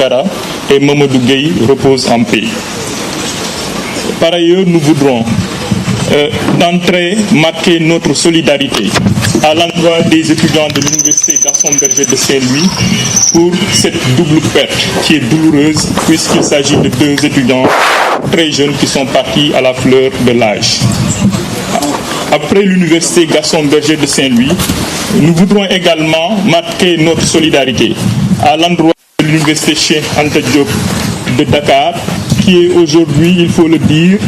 Tounkara et Mamadou Gueye reposent en paix. Par ailleurs, nous voudrons d'entrée marquer notre solidarité à l'endroit des étudiants de l'Université Gaston Berger de Saint-Louis pour cette double perte qui est douloureuse puisqu'il s'agit de 2 étudiants très jeunes qui sont partis à la fleur de l'âge. Après l'Université Gaston Berger de Saint-Louis, nous voudrons également marquer notre solidarité à l'endroit de l'Université Cheikh Anta Diop de Dakar, qui est aujourd'hui, il faut le dire,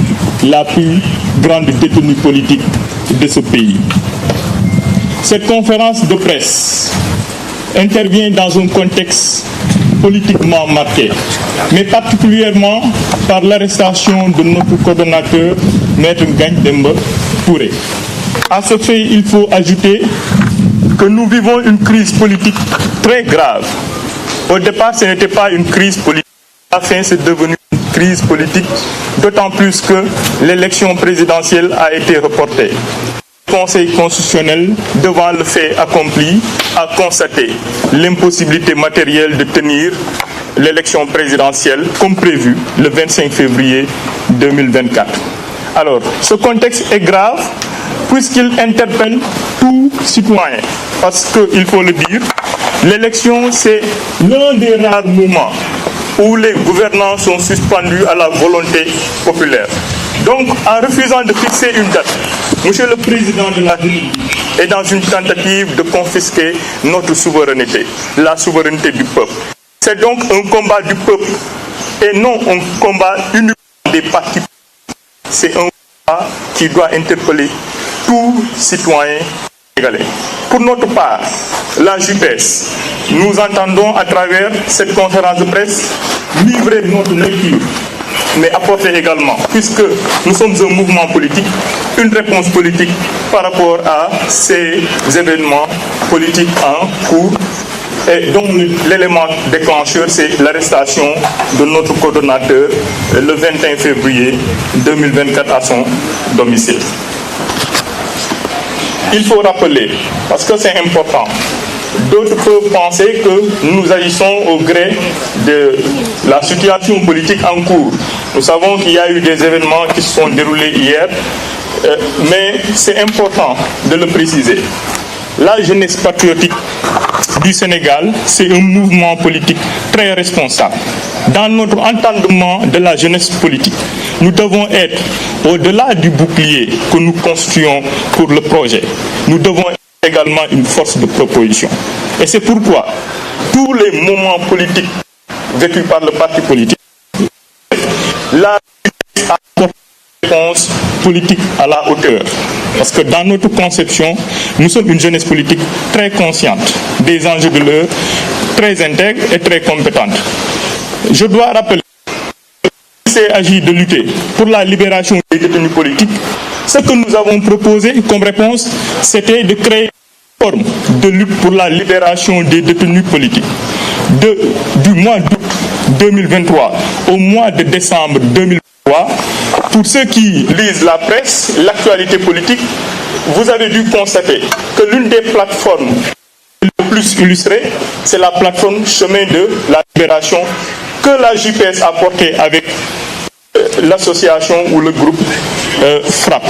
la plus grande détenue politique de ce pays. Cette conférence de presse intervient dans un contexte politiquement marqué, mais particulièrement par l'arrestation de notre coordonnateur, Maître Ngagne Demba Touré. À ce fait, il faut ajouter que nous vivons une crise politique très grave. Au départ, ce n'était pas une crise politique. À la fin, c'est devenu une crise politique, d'autant plus que l'élection présidentielle a été reportée. Le Conseil constitutionnel, devant le fait accompli, a constaté l'impossibilité matérielle de tenir l'élection présidentielle comme prévu le 25 février 2024. Alors, ce contexte est grave puisqu'il interpelle tout citoyen. Parce qu'il faut le dire, l'élection, c'est l'un des rares moments où les gouvernants sont suspendus à la volonté populaire. Donc, en refusant de fixer une date, Monsieur le Président de la République est dans une tentative de confisquer notre souveraineté, la souveraineté du peuple. C'est donc un combat du peuple et non un combat uniquement des partis. C'est un combat qui doit interpeller tout citoyen sénégalais. Pour notre part, la JPS, nous entendons à travers cette conférence de presse livrer notre lecture, mais apporter également, puisque nous sommes un mouvement politique, une réponse politique par rapport à ces événements politiques en cours. Et donc l'élément déclencheur, c'est l'arrestation de notre coordonnateur le 21 février 2024 à son domicile. Il faut rappeler, parce que c'est important, d'autres peuvent penser que nous agissons au gré de la situation politique en cours. Nous savons qu'il y a eu des événements qui se sont déroulés hier, mais c'est important de le préciser. La jeunesse patriotique du Sénégal, c'est un mouvement politique très responsable. Dans notre entendement de la jeunesse politique, nous devons être au-delà du bouclier que nous construisons pour le projet. Nous devons être également une force de proposition. Et c'est pourquoi tous les moments politiques vécus par le parti politique, la jeunesse apporte une réponse politique à la hauteur. Parce que dans notre conception, nous sommes une jeunesse politique très consciente des enjeux de l'heure, très intègre et très compétente. Je dois rappeler qu'il s'agit de lutter pour la libération des détenus politiques. Ce que nous avons proposé comme réponse, c'était de créer une forme de lutte pour la libération des détenus politiques. Du mois d'août 2023 au mois de décembre 2023, pour ceux qui lisent la presse, l'actualité politique, vous avez dû constater que l'une des plateformes les plus illustrées, c'est la plateforme Chemin de la Libération que la JPS a portée avec l'association ou le groupe FRAPP.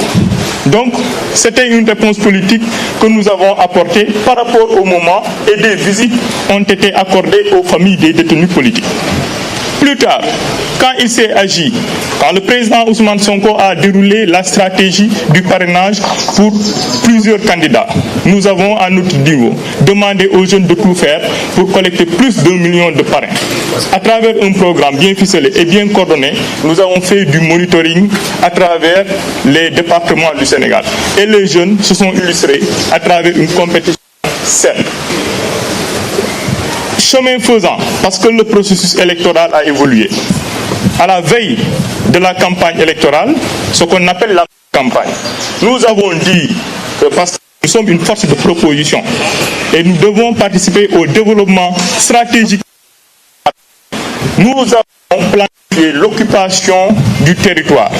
Donc, c'était une réponse politique que nous avons apportée par rapport au moment et des visites ont été accordées aux familles des détenus politiques. Plus tard, quand il s'est agi, quand le président Ousmane Sonko a déroulé la stratégie du parrainage pour plusieurs candidats, nous avons à notre niveau demandé aux jeunes de tout faire pour collecter plus d'1 million de parrains. À travers un programme bien ficelé et bien coordonné, nous avons fait du monitoring à travers les départements du Sénégal. Et les jeunes se sont illustrés à travers une compétition saine. Chemin faisant, parce que le processus électoral a évolué. À la veille de la campagne électorale, ce qu'on appelle la campagne, nous avons dit que parce que nous sommes une force de proposition et nous devons participer au développement stratégique, nous avons planifié l'occupation du territoire.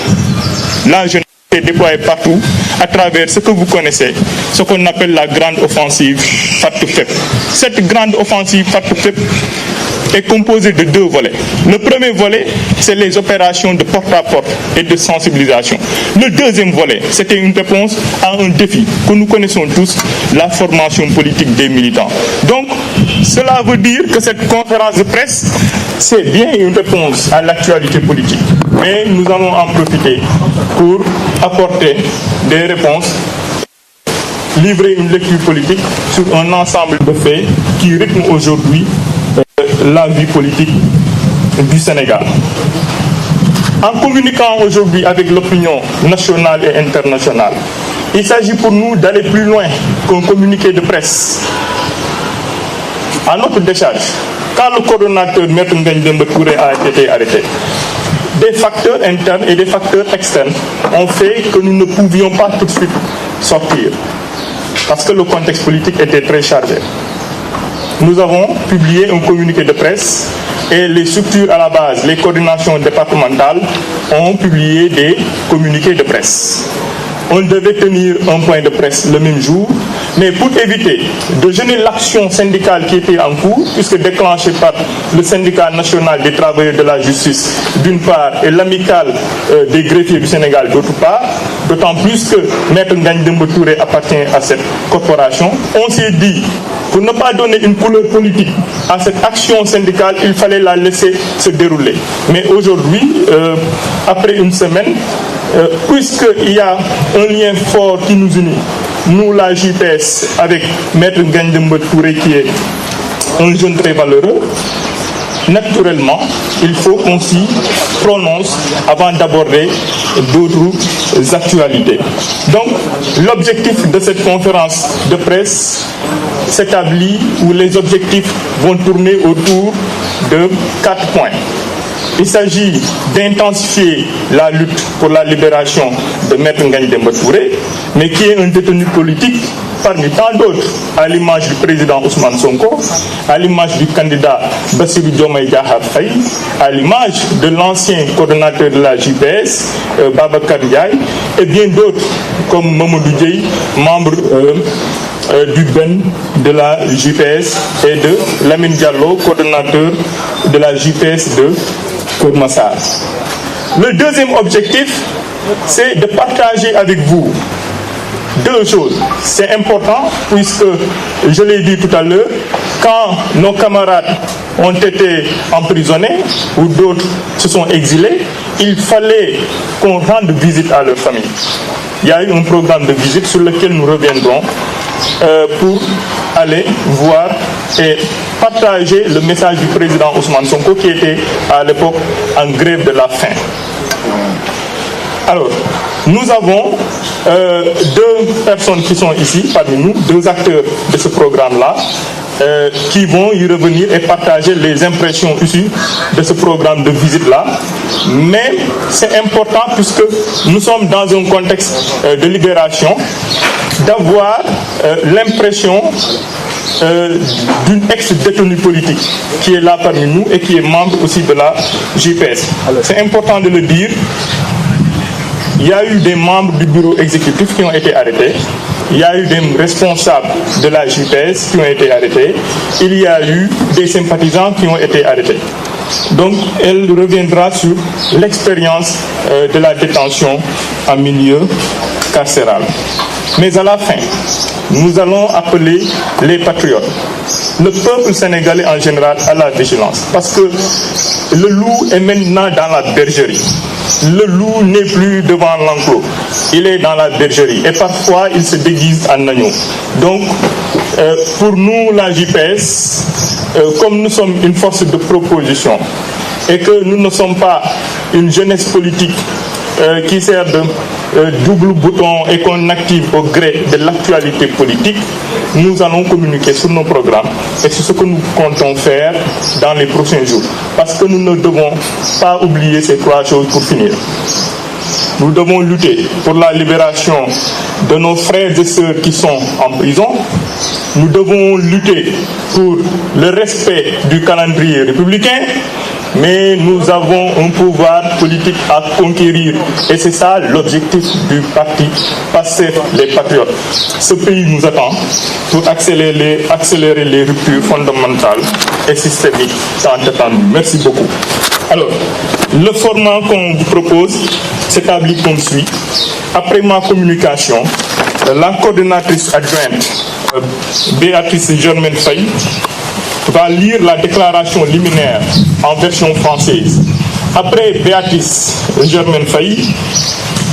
La jeunesse déployée partout à travers ce que vous connaissez, ce qu'on appelle la grande offensive Fatou Fep. Cette grande offensive Fatou Fep est composée de deux volets. Le premier volet, c'est les opérations de porte-à-porte et de sensibilisation. Le deuxième volet, c'était une réponse à un défi que nous connaissons tous, la formation politique des militants. Donc, cela veut dire que cette conférence de presse, c'est bien une réponse à l'actualité politique. Mais nous allons en profiter pour apporter des réponses, livrer une lecture politique sur un ensemble de faits qui rythment aujourd'hui la vie politique du Sénégal. En communiquant aujourd'hui avec l'opinion nationale et internationale, il s'agit pour nous d'aller plus loin qu'un communiqué de presse. À notre décharge, quand le coordonnateur Maître Ngagne Demba Touré a été arrêté, des facteurs internes et des facteurs externes ont fait que nous ne pouvions pas tout de suite sortir, parce que le contexte politique était très chargé. Nous avons publié un communiqué de presse et les structures à la base, les coordinations départementales, ont publié des communiqués de presse. On devait tenir un point de presse le même jour, mais pour éviter de gêner l'action syndicale qui était en cours, puisque déclenchée par le syndicat national des travailleurs de la justice d'une part et l'amicale des greffiers du Sénégal d'autre part, d'autant plus que Maître Ngagne Demba Touré appartient à cette corporation, on s'est dit, pour ne pas donner une couleur politique à cette action syndicale, il fallait la laisser se dérouler. Mais aujourd'hui, après une semaine, puisqu'il y a un lien fort qui nous unit, nous la JPS avec Maître Ngagne Demba Touré qui est un jeune très valeureux, naturellement, il faut qu'on s'y prononce avant d'aborder d'autres actualités. Donc, l'objectif de cette conférence de presse s'établit, où les objectifs vont tourner autour de 4 points. Il s'agit d'intensifier la lutte pour la libération de Maître Ngagne Demba Touré, mais qui est un détenu politique parmi tant d'autres, à l'image du président Ousmane Sonko, à l'image du candidat Bassirou Diomaye Diakhar Faye, à l'image de l'ancien coordonnateur de la JPS, Babacar Ndiaye, et bien d'autres comme Mamadou Dieye, membre du BEN de la JPS, et de Lamine Diallo, coordonnateur de la JPS de Keur-Massar. Le deuxième objectif, c'est de partager avec vous deux choses. C'est important puisque, je l'ai dit tout à l'heure, quand nos camarades ont été emprisonnés ou d'autres se sont exilés, il fallait qu'on rende visite à leur famille. Il y a eu un programme de visite sur lequel nous reviendrons pour aller voir et partager le message du président Ousmane Sonko qui était à l'époque en grève de la faim. Alors, nous avons deux personnes qui sont ici parmi nous, deux acteurs de ce programme-là, qui vont y revenir et partager les impressions issues de ce programme de visite-là. Mais c'est important puisque nous sommes dans un contexte de libération, d'avoir l'impression d'une ex-détenue politique qui est là parmi nous et qui est membre aussi de la JPS. C'est important de le dire. Il y a eu des membres du bureau exécutif qui ont été arrêtés. Il y a eu des responsables de la JPS qui ont été arrêtés. Il y a eu des sympathisants qui ont été arrêtés. Donc, elle reviendra sur l'expérience de la détention en milieu carcéral. Mais à la fin, nous allons appeler les patriotes, le peuple sénégalais en général, à la vigilance. Parce que le loup est maintenant dans la bergerie. Le loup n'est plus devant l'enclos, il est dans la bergerie et parfois il se déguise en agneau. Donc, pour nous, la JPS, comme nous sommes une force de proposition et que nous ne sommes pas une jeunesse politique qui sert de double bouton et qu'on active au gré de l'actualité politique, nous allons communiquer sur nos programmes et sur ce que nous comptons faire dans les prochains jours. Parce que nous ne devons pas oublier ces trois choses pour finir. Nous devons lutter pour la libération de nos frères et sœurs qui sont en prison. Nous devons lutter pour le respect du calendrier républicain. mais nous avons un pouvoir politique à conquérir. Et c'est ça l'objectif du parti PASTEF, les Patriotes. Ce pays nous attend pour accélérer les ruptures fondamentales et systémiques tant attendues. Merci beaucoup. Alors, le format qu'on vous propose s'établit comme suit. Après ma communication, la coordonnatrice adjointe, Béatrice Germaine Faye, va lire la déclaration liminaire en version française. Après Béatrice Germaine Faye,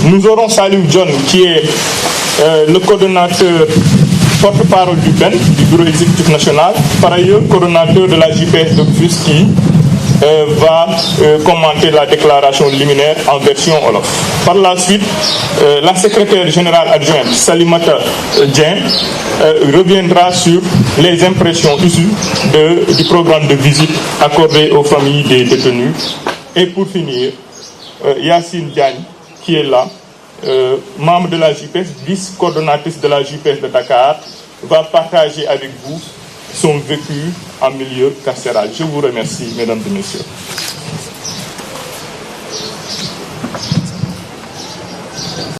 nous aurons Salou John, qui est le coordonnateur porte-parole du BEN, du Bureau exécutif national, par ailleurs coordonnateur de la JPS de Fus, qui va commenter la déclaration liminaire en version Wolof. Par la suite, la secrétaire générale adjointe Salimata Dien reviendra sur les impressions issues du programme de visite accordé aux familles des détenus. Et pour finir, Yacine Diagne, qui est là, membre de la JPS, vice-coordonnatrice de la JPS de Dakar, va partager avec vous son vécu en milieu carcéral. Je vous remercie, mesdames et messieurs.